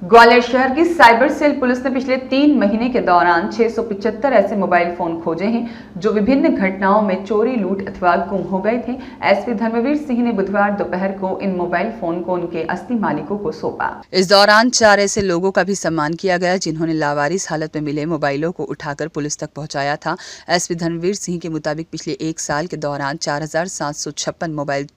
ग्वालियर शहर की cyber cell police ने पिछले 3 महीने के दौरान 675 ऐसे मोबाइल फोन खोजे हैं जो विभिन्न घटनाओं में चोरी, लूट अथवा गुम हो गए थे। एसपी धर्मवीर सिंह ने बुधवार दोपहर को इन मोबाइल फोन को उनके असली मालिकों को सौंपा। इस दौरान 4 ऐसे लोगों का भी सम्मान किया गया जिन्होंने लावारिस हालत में मिले मोबाइलों को उठाकर पुलिस तक पहुंचाया था। एसपी धर्मवीर सिंह के मुताबिक पिछले 1 साल के दौरान 4756 मोबाइल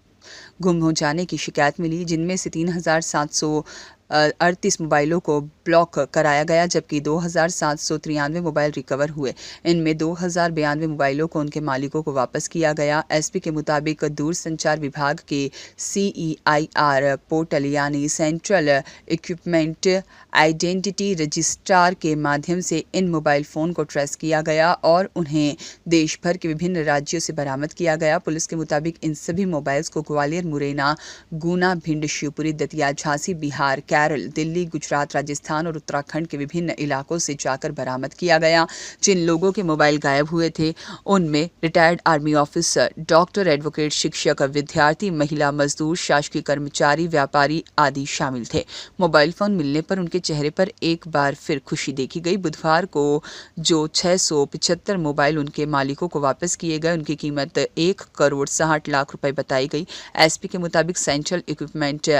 गुम हो जाने की शिकायत मिली, जिनमें से 3738 मोबाइलों को ब्लॉक कराया गया जबकि 2793 मोबाइल रिकवर हुए। इनमें 2092 मोबाइलों को उनके मालिकों को वापस किया गया। एसपी के मुताबिक दूरसंचार विभाग के CEIR पोर्टल यानी सेंट्रल इक्विपमेंट आइडेंटिटी रजिस्ट्रार के माध्यम से इन मोबाइल फ़ोन को ट्रेस किया गया और उन्हें देश भर के विभिन्न राज्यों से बरामद किया गया। पुलिस के मुताबिक इन सभी मोबाइल्स को ग्वालियर, मुरैना, गुना, भिंड, शिवपुरी, दतिया, झांसी, बिहार, केरल, दिल्ली, गुजरात, राजस्थान और उत्तराखंड के विभिन्न इलाकों से जाकर बरामद किया गया। जिन लोगों के मोबाइल गायब हुए थे उनमें retired army officer, doctor, advocate, शिक्षक, विद्यार्थी, महिला, मजदूर, शासकीय कर्मचारी, व्यापारी आदि शामिल थे। मोबाइल फोन मिलने पर उनके चेहरे पर एक बार फिर खुशी देखी गई। बुधवार को जो 675 मोबाइल उनके मालिकों को वापस किए गए उनकी कीमत 1,60,00,000 रुपए बताई गई। एसपी के मुताबिक central equipment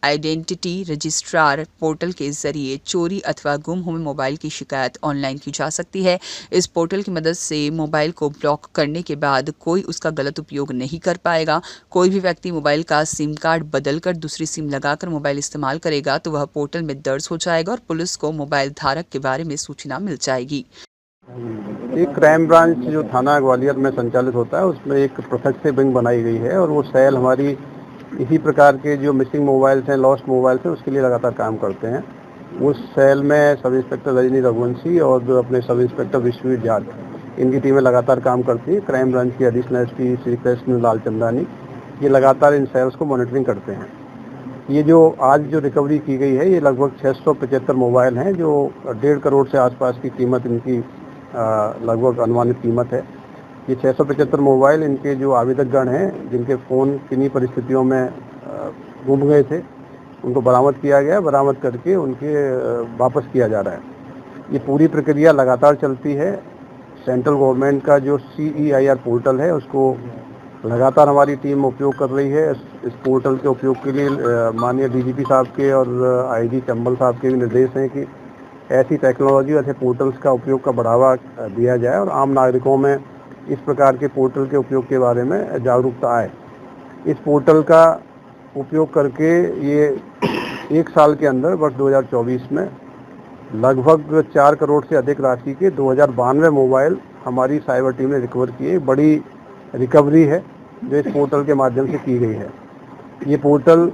identity registrar portal के जरिए चोरी अथवा गुम हुए मोबाइल की शिकायत ऑनलाइन की जा सकती है। इस पोर्टल की मदद से मोबाइल को ब्लॉक करने के बाद कोई उसका गलत उपयोग नहीं कर पाएगा। कोई भी व्यक्ति मोबाइल का सिम कार्ड बदलकर दूसरी सिम लगाकर मोबाइल इस्तेमाल करेगा तो वह पोर्टल में दर्ज हो जाएगा और पुलिस को मोबाइल धारक के बारे में सूचना मिल जाएगी। एक क्राइम ब्रांच जो थाना ग्वालियर में संचालित होता है उसमें एक प्रोफेक्टिव विंग बनाई गई है और वो सेल हमारी इसी प्रकार के जो मिसिंग मोबाइल्स हैं, लॉस्ट मोबाइल्स हैं, उसके लिए लगातार काम करते हैं। उस सेल में सब इंस्पेक्टर रजनी रघुवंशी और अपने सब इंस्पेक्टर विश्ववीर जाट, इनकी टीमें लगातार काम करती है। क्राइम ब्रांच की एडिशनल एसपी श्री कृष्ण लाल चंदानी ये लगातार इन सेल्स को मॉनिटरिंग करते हैं। ये जो आज जो रिकवरी की गई है ये लगभग 675 मोबाइल हैं जो 1.5 करोड़ से आसपास की कीमत इनकी लगभग अनुमानित कीमत है। ये 675 मोबाइल इनके जो आवेदकगण हैं जिनके फ़ोन किन्हीं परिस्थितियों में गुम गए थे उनको बरामद किया गया। बरामद करके उनके वापस किया जा रहा है। ये पूरी प्रक्रिया लगातार चलती है। सेंट्रल गवर्नमेंट का जो CEIR पोर्टल है उसको लगातार हमारी टीम उपयोग कर रही है। इस पोर्टल के उपयोग के लिए माननीय DGP साहब के और IG चंबल साहब के भी निर्देश हैं कि ऐसी टेक्नोलॉजी, ऐसे पोर्टल्स का उपयोग का बढ़ावा दिया जाए और आम नागरिकों में इस प्रकार के पोर्टल के उपयोग के बारे में जागरूकता आए। इस पोर्टल का उपयोग करके ये 1 साल के अंदर वर्ष 2024 में लगभग 4 करोड़ से अधिक राशि के 2092 मोबाइल हमारी साइबर टीम ने रिकवर किए। बड़ी रिकवरी है जो इस पोर्टल के माध्यम से की गई है। ये पोर्टल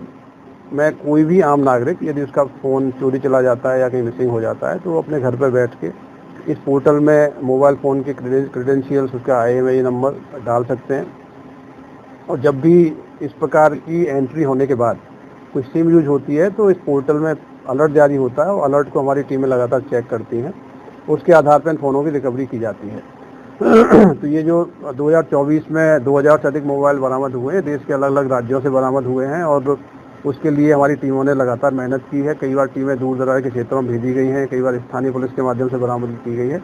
में कोई भी आम नागरिक यदि उसका फ़ोन चोरी चला जाता है या कहीं मिसिंग हो जाता है तो वो अपने घर पर बैठ के इस पोर्टल में मोबाइल फ़ोन के क्रेडेंशियल्स, उसका IMEI नंबर डाल सकते हैं और जब भी इस प्रकार की एंट्री होने के बाद कोई सिम यूज होती है तो इस पोर्टल में अलर्ट जारी होता है और अलर्ट को हमारी टीमें लगातार चेक करती हैं। उसके आधार पर इन फ़ोनों की रिकवरी की जाती है। तो ये जो 2024 में 2000 से अधिक मोबाइल बरामद हुए हैं, देश के अलग अलग राज्यों से बरामद हुए हैं और उसके लिए हमारी टीमों ने लगातार मेहनत की है। कई बार टीमें दूर दराज के क्षेत्रों में भेजी गई हैं, कई बार स्थानीय पुलिस के माध्यम से बरामद की गई है।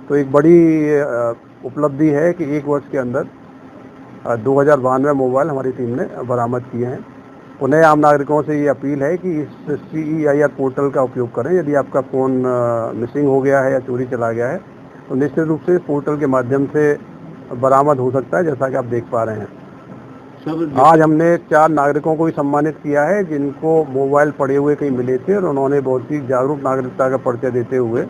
तो एक बड़ी उपलब्धि है कि 1 वर्ष के अंदर 2092 मोबाइल हमारी टीम ने बरामद किए हैं। उन्हें आम नागरिकों से ये अपील है कि इस CEIR पोर्टल का उपयोग करें। यदि आपका फ़ोन मिसिंग हो गया है या चोरी चला गया है तो निश्चित रूप से इस पोर्टल के माध्यम से बरामद हो सकता है, जैसा कि आप देख पा रहे हैं। आज हमने 4 नागरिकों को भी सम्मानित किया है जिनको मोबाइल पड़े हुए कहीं मिले थे और उन्होंने बहुत ही जागरूक नागरिकता का परिचय देते हुए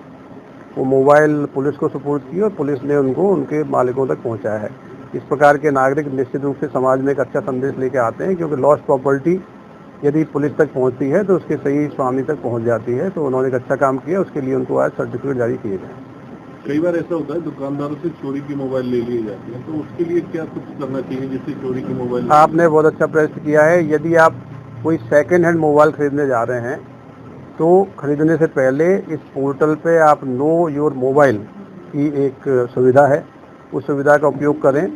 वो मोबाइल पुलिस को सुपुर्द किए और पुलिस ने उनको उनके मालिकों तक पहुंचाया है। इस प्रकार के नागरिक निश्चित रूप से समाज में एक अच्छा संदेश लेके आते हैं क्योंकि लॉस्ट प्रॉपर्टी यदि पुलिस तक पहुंचती है तो उसके सही स्वामी तक पहुंच जाती है। तो उन्होंने एक अच्छा काम किया, उसके लिए उनको आज सर्टिफिकेट जारी किए गए। कई बार ऐसा होता है दुकानदारों से चोरी की मोबाइल ले लिए जाती है, तो उसके लिए क्या कुछ करना चाहिए जिससे चोरी की मोबाइल? आपने बहुत अच्छा प्रश्न किया है। यदि आप कोई सेकेंड हैंड मोबाइल खरीदने जा रहे हैं तो खरीदने से पहले इस पोर्टल पे आप नो योर मोबाइल की एक सुविधा है, उस सुविधा का उपयोग करें।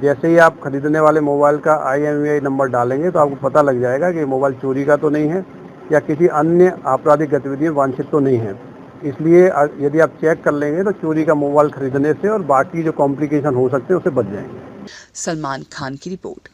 जैसे ही आप खरीदने वाले मोबाइल का IMEI नंबर डालेंगे तो आपको पता लग जाएगा कि मोबाइल चोरी का तो नहीं है या किसी अन्य आपराधिक गतिविधि में वांछित तो नहीं है। इसलिए यदि आप चेक कर लेंगे तो चोरी का मोबाइल खरीदने से और बाकी जो कॉम्प्लिकेशन हो सकते हैं उससे बच जाएंगे। सलमान खान की रिपोर्ट।